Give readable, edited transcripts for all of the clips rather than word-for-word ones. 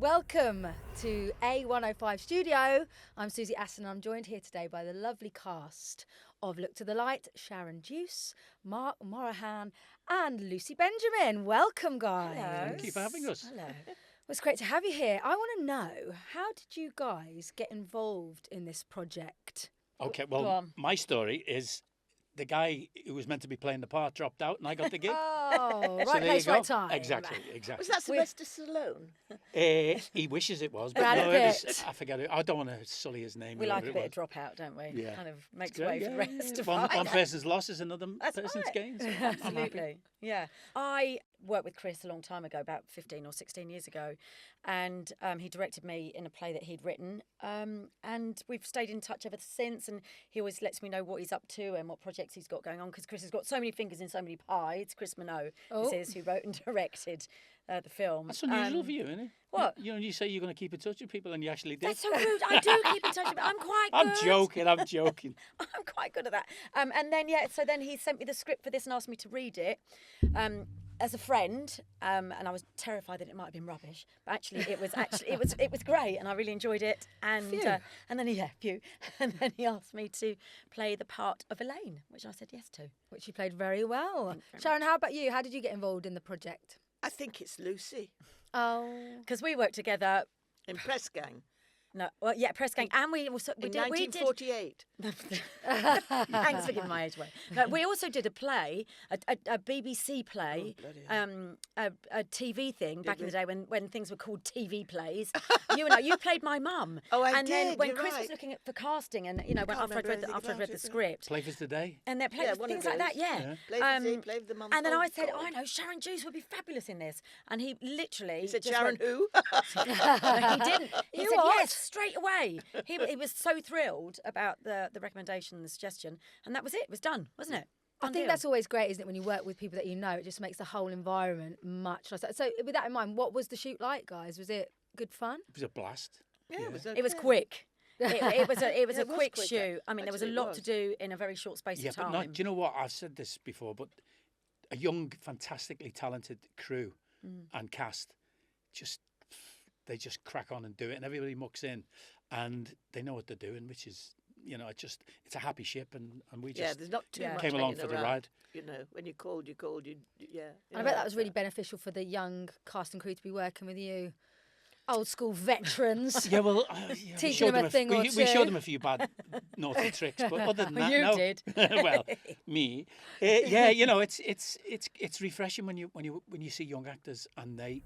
Welcome to A105 Studio. I'm Suzie Aston and I'm joined here today by the lovely cast of Look to the Light, Sharon Duce, Moraghan and Lucy Benjamin. Welcome, guys. Hello. Thank you for having us. Hello. Well, it's great to have you here. I want to know, how did you guys get involved in this project? Okay, Go well, on. my story is the guy who was meant to be playing the part dropped out and I got the gig. Oh, So right there place, you go. right time. Exactly. Was that Sylvester Stallone? He wishes it was, but Brad no, it was, Pitt. I forget it. I don't want to sully his name. We or like a whatever bit it of dropout, don't we? Yeah. Kind of makes was. way Great, for the rest of one us. person's loss is another That's person's right. gain. So I'm happy. Absolutely. Yeah. I worked with Chris a long time ago, about 15 or 16 years ago, and he directed me in a play that he'd written. And we've stayed in touch ever since, and he always lets me know what he's up to and what projects he's got going on, because Chris has got so many fingers in so many pies. Chris Minogue, Oh. this is, who wrote and directed the film. That's unusual for you, isn't it? What? You say you're going to keep in touch with people and you actually did. That's so rude. I do keep in touch with him. I'm quite good. I'm joking. I'm joking. I'm quite good at that. And then so then he sent me the script for this and asked me to read it as a friend. And I was terrified that it might have been rubbish, but actually it was great, and I really enjoyed it. And and then and then he asked me to play the part of Elaine, which I said yes to. Which you played very well. Thank you very Sharon, how about you? How did you get involved in the project? I think it's Lucy Oh, Because we worked together. in Press Gang No, well, yeah, Press Gang, and we also in did. 1948. Thanks for giving my age away. No, we also did a play, a BBC play, Oh, bloody hell. a TV thing back in we? the day when things were called TV plays. You played my mum. Oh, I and then did, when you're Chris was right. looking for casting, and can't after I'd remember read the, anything after I'd about read the it, no. script, Play for today. and they're Yeah, one of things like that. those. Yeah. Play the day, play the mum. And then Oh, I said, God. I know Sharon Duce would be fabulous in this, and he literally He said, just Sharon went, who? no, he didn't. He You said what? yes straight away. He was so thrilled about the recommendation and the suggestion, and that was it. It was done, wasn't it? I think that's always great, isn't it? When you work with people that you know, it just makes the whole environment much nicer. So, with that in mind, what was the shoot like, guys? Was it good fun? It was a blast. Yeah, It was okay. quick. It was a It was quick quicker. shoot. I mean, there was a Actually, it lot was. to do in a very short space Yeah, of but time. do you know what? I've said this before, but a young, fantastically talented crew and cast, they just crack on and do it, and everybody mucks in, and they know what they're doing, which is, it's a happy ship, and we Yeah, just there's not too Yeah. much came along hanging for the around. ride. You know, when you called, yeah. And I bet that was really beneficial for the young cast and crew to be working with you. Old school veterans. Yeah, well, we Teaching showed them a thing or we two. showed them a few bad naughty tricks, but other than that, You no. did. Well, me, yeah, it's refreshing when you see young actors and they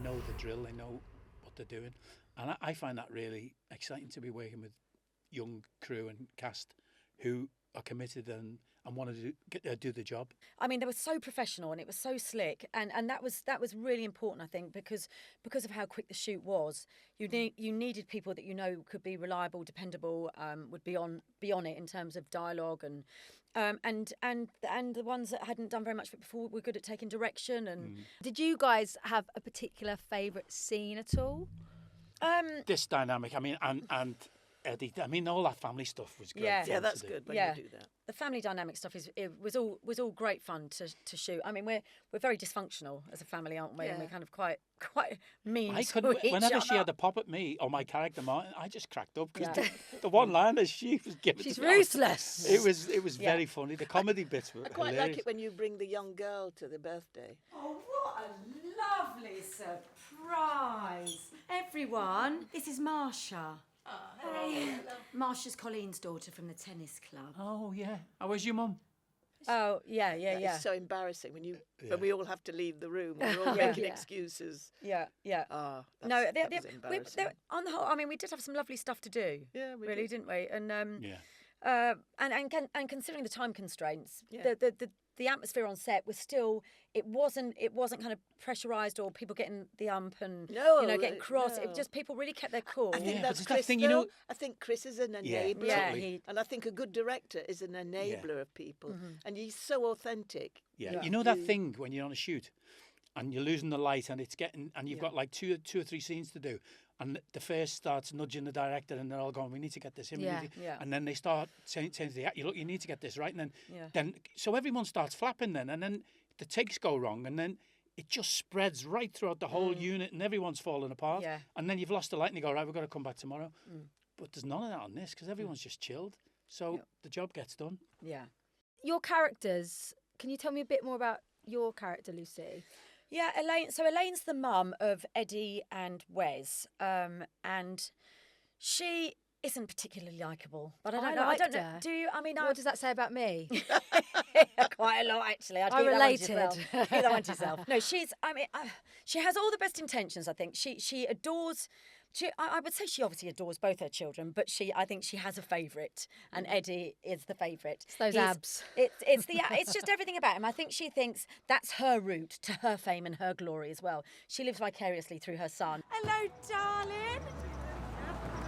know the drill, they know what they're doing, and I find that really exciting to be working with young crew and cast who are committed and want to do the job. I mean, they were so professional and it was so slick, and that was really important, I think, because of how quick the shoot was. You needed people that could be reliable, dependable, would be on it in terms of dialogue, and the ones that hadn't done very much of it before were good at taking direction. And Did you guys have a particular favourite scene at all? This dynamic, I mean, and Eddie, I mean, all that family stuff was great. Yeah. fun Yeah, to that's do. good when Yeah. you do that. the family dynamic stuff was all great fun to shoot. I mean, we're very dysfunctional as a family, aren't we? And we're Yeah. kind of quite mean I to couldn't. each Whenever she other. had a pop at me or my character Martin, I just cracked up because Yeah. the one-liners she was giving. She's to me, I was- ruthless. It was Yeah. very funny. The comedy bits were I quite hilarious. like it when you bring the young girl to the birthday. Oh, what a lovely surprise! Everyone, this is Marsha. Hey. Marsha's Colleen's daughter from the tennis club. Oh yeah. How was your mum? Oh, yeah. It's so embarrassing when we all have to leave the room. We're all Yeah. making Yeah. excuses. Yeah. Ah, No, that was embarrassing. on the whole, I mean, we did have some lovely stuff to do. Yeah, we really, did. didn't we? And Yeah. and considering the time constraints, Yeah. the atmosphere on set was still it wasn't kind of pressurised or people getting the ump and No, getting cross. It no. just people really kept their cool. I think Yeah, that's but it's that Chris. thing, Phil. I think Chris is an Yeah, enabler. yeah, totally. he And I think a good director is an enabler of people. And he's so authentic. Yeah. Yeah. You know that thing when you're on a shoot and you're losing the light and you've got like two or three scenes to do. And the first starts nudging the director, and they're all going, "We need to get this in." we Yeah. need to-" Yeah. And then they start saying to the actor, "Look, you need to get this right." And Yeah. then so everyone starts flapping then, and then the takes go wrong, and then it just spreads right throughout the whole unit, and everyone's falling apart. Yeah. And then you've lost the light, and you go, right, we've got to come back tomorrow. But there's none of that on this because everyone's just chilled. So the job gets done. Yeah. Your characters, can you tell me a bit more about your character, Lucy? Yeah, Elaine. So Elaine's the mum of Eddie and Wes, and she isn't particularly likable. But I don't know. I liked don't know. her. Do you? I mean, What does that say about me? quite a lot actually. I Keep that one to related. yourself. Keep that one to yourself. No, she's. I mean, she has all the best intentions. I think she adores. I would say she obviously adores both her children, but I think she has a favourite, and Eddie is the favourite. It's those abs. It's just everything about him. I think she thinks that's her route to her fame and her glory as well. She lives vicariously through her son. Hello, darling.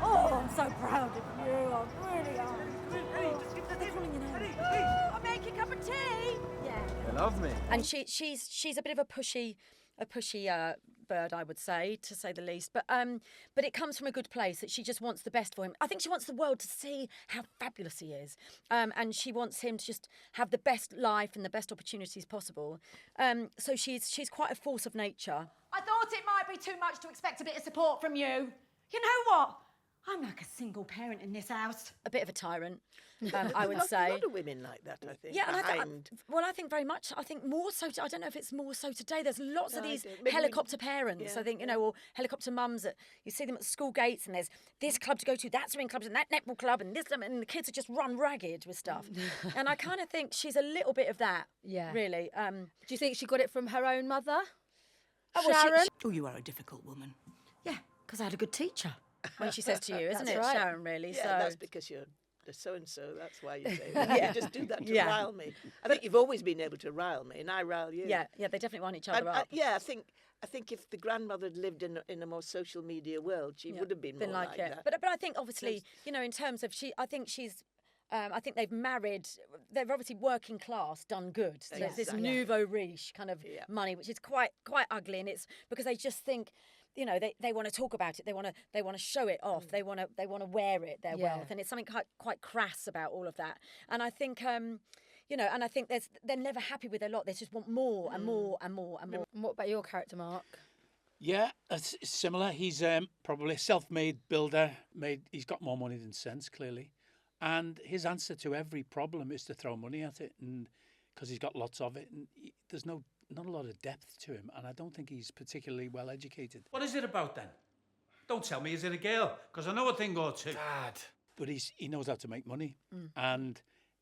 Oh, I'm so proud of you. I really am. They're calling you now. I'll make you a cup of tea. Yeah. They love me. And she's a bit of a pushy bird, I would say, to say the least. But it comes from a good place that she just wants the best for him. I think she wants the world to see how fabulous he is, and she wants him to just have the best life and the best opportunities possible. So she's quite a force of nature. I thought it might be too much to expect a bit of support from you. You know what? I'm like a single parent in this house. A bit of a tyrant, I would A say. lot of women like that, I think. Yeah, and behind. I think very much. I think more so. I don't know if it's more so today. There's lots of No, I these don't. Maybe helicopter parents. yeah, I think or helicopter mums that you see them at school gates, and there's this club to go to, that swimming club, and that netball club, and this, and the kids are just run ragged with stuff. And I kind of think she's a little bit of that. Yeah. Really. Do you think she got it from her own mother? Oh, well, Sharon? Oh, you are a difficult woman. Yeah, because I had a good teacher. When she says to you, isn't That's it, right. Sharon? Really. Yeah, so that's because you're the so-and-so. That's why you say that. You just do that to Yeah. rile me. I think you've always been able to rile me, and I rile you. yeah, they definitely wind each other I up. yeah, I think if the grandmother had lived in a more social media world, she would have been more like that. But I think obviously, in terms of I think she's. I think they've married. They're obviously working class, done good. So there's this Exactly. nouveau riche kind of money, which is quite ugly, and it's because they just think. They want to talk about it. They want to show it off. They want to wear it, their wealth, and it's something quite crass about all of that. And I think and I think they're never happy with their lot. They just want more and more and more and more. And what about your character, Mark? Yeah, it's similar. He's probably a self-made builder. He's got more money than sense, clearly. And his answer to every problem is to throw money at it, and because he's got lots of it. And there's not a lot of depth to him, and I don't think he's particularly well educated. What is it about then? Don't tell me, is it a girl? Because I know a thing or two. Dad. But he knows how to make money, and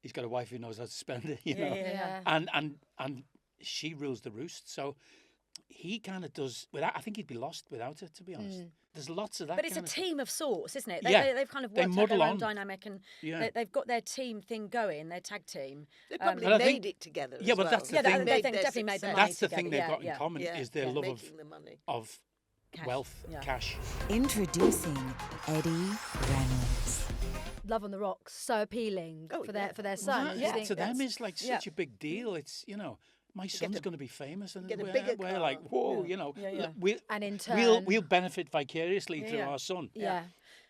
he's got a wife who knows how to spend it. You know, Yeah. and she rules the roost. So he kind of does without. I think he'd be lost without it, to be honest. There's lots of that. But it's a kind of team of sorts, isn't it? Yeah. They've kind of They worked out their muddle own on. dynamic, and Yeah. they've got their team thing going, their tag team. They probably But I made think- it together. Yeah, as but well. that's the Yeah, thing. they Made their definitely made the success. money That's the thing together. they've got in Yeah. common Yeah, is their yeah, love making the money. of Cash, wealth, yeah. cash. Introducing Eddie Reynolds. Love on the Rocks, so appealing Oh, for yeah. their son. That Do you think to them that's- is like Yeah. such a big deal. It's my son's going to be famous, and get a we're, bigger we're car. like, whoa, we'll, And in we'll turn- benefit vicariously through Yeah. our son, Yeah.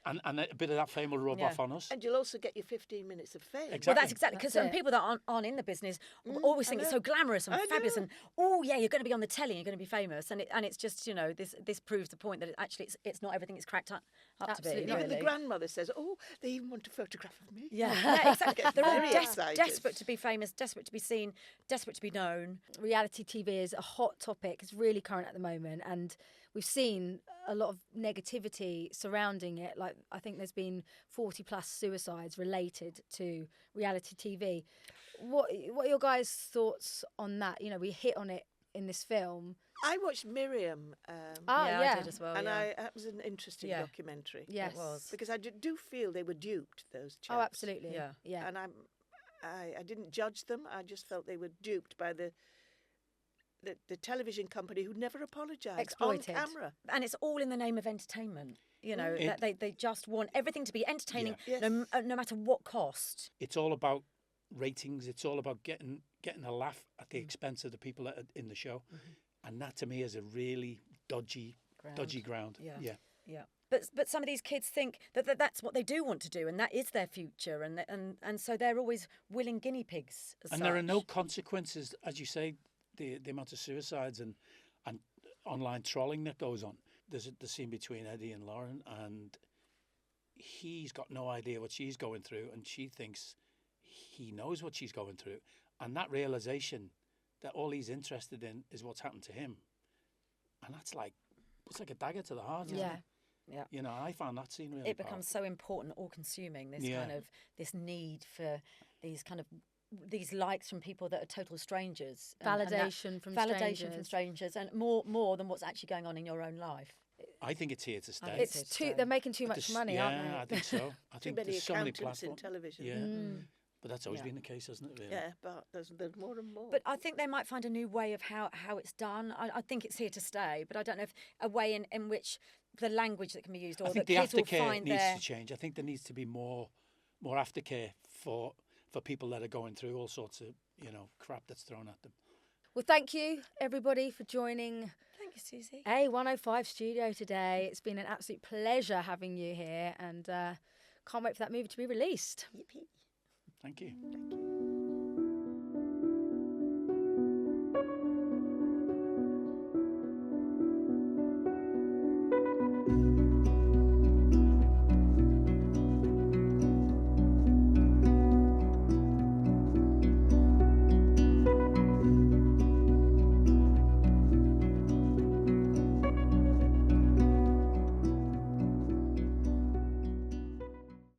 and a bit of that fame will rub Yeah. off on us. And you'll also get your 15 minutes of fame. Exactly. Well, that's exactly because That's it. people that aren't in the business always I think it's know. so glamorous and I fabulous, know. and oh yeah, you're going to be on the telly, you're going to be famous, and it's just this proves the point that it's not everything it's cracked up to be. Absolutely. Even Really. the grandmother says, "Oh, they even want a photograph of me." Yeah, exactly. Get They're all very excited. desperate to be famous, desperate to be seen, desperate to be known. Reality TV is a hot topic. It's really current at the moment, and we've seen a lot of negativity surrounding it. Like, I think there's been 40+ suicides related to reality TV. What are your guys' thoughts on that? We hit on it in this film. I watched Miriam, I did as well. and yeah. that was an interesting Yeah. documentary. Yes. It was. Because I do feel they were duped, those chaps. Oh, absolutely. Yeah. Yeah. And I didn't judge them. I just felt they were duped by the television company who never apologised Exploited. on camera. And it's all in the name of entertainment. It- That they just want everything to be entertaining, Yeah. no matter what cost. It's all about ratings. It's all about getting a laugh at the expense of the people that are in the show, and that to me is a really dodgy ground. Yeah. Yeah. Yeah. But some of these kids think that's what they do want to do, and that is their future, and so they're always willing guinea pigs. As And there are no such. consequences, as you say, the amount of suicides and online trolling that goes on. There's the scene between Eddie and Lauren, and he's got no idea what she's going through, and she thinks he knows what she's going through. And that realization that all he's interested in is what's happened to him. And it's like a dagger to the heart, isn't it? Yeah. You know, I found that scene really It becomes so important, all-consuming, this kind of, this need for these likes from people that are total strangers. Validation from strangers, and more than what's actually going on in your own life. I think it's here to stay. It's they're making too much money, aren't they? Yeah, I think so. I think Too many there's so many accountants in platforms. television. Yeah. But that's always been the case, hasn't it, really? Yeah, but there's more and more. But I think they might find a new way of how it's done. I think it's here to stay, but I don't know if a way in which the language that can be used, or I think that the kids will aftercare find needs their... to change. I think there needs to be more aftercare for people that are going through all sorts of, crap that's thrown at them. Well, thank you, everybody, for joining Thank you, Suzie. A105 Studio today. It's been an absolute pleasure having you here, and can't wait for that movie to be released. Yippee. Thank you. Thank you.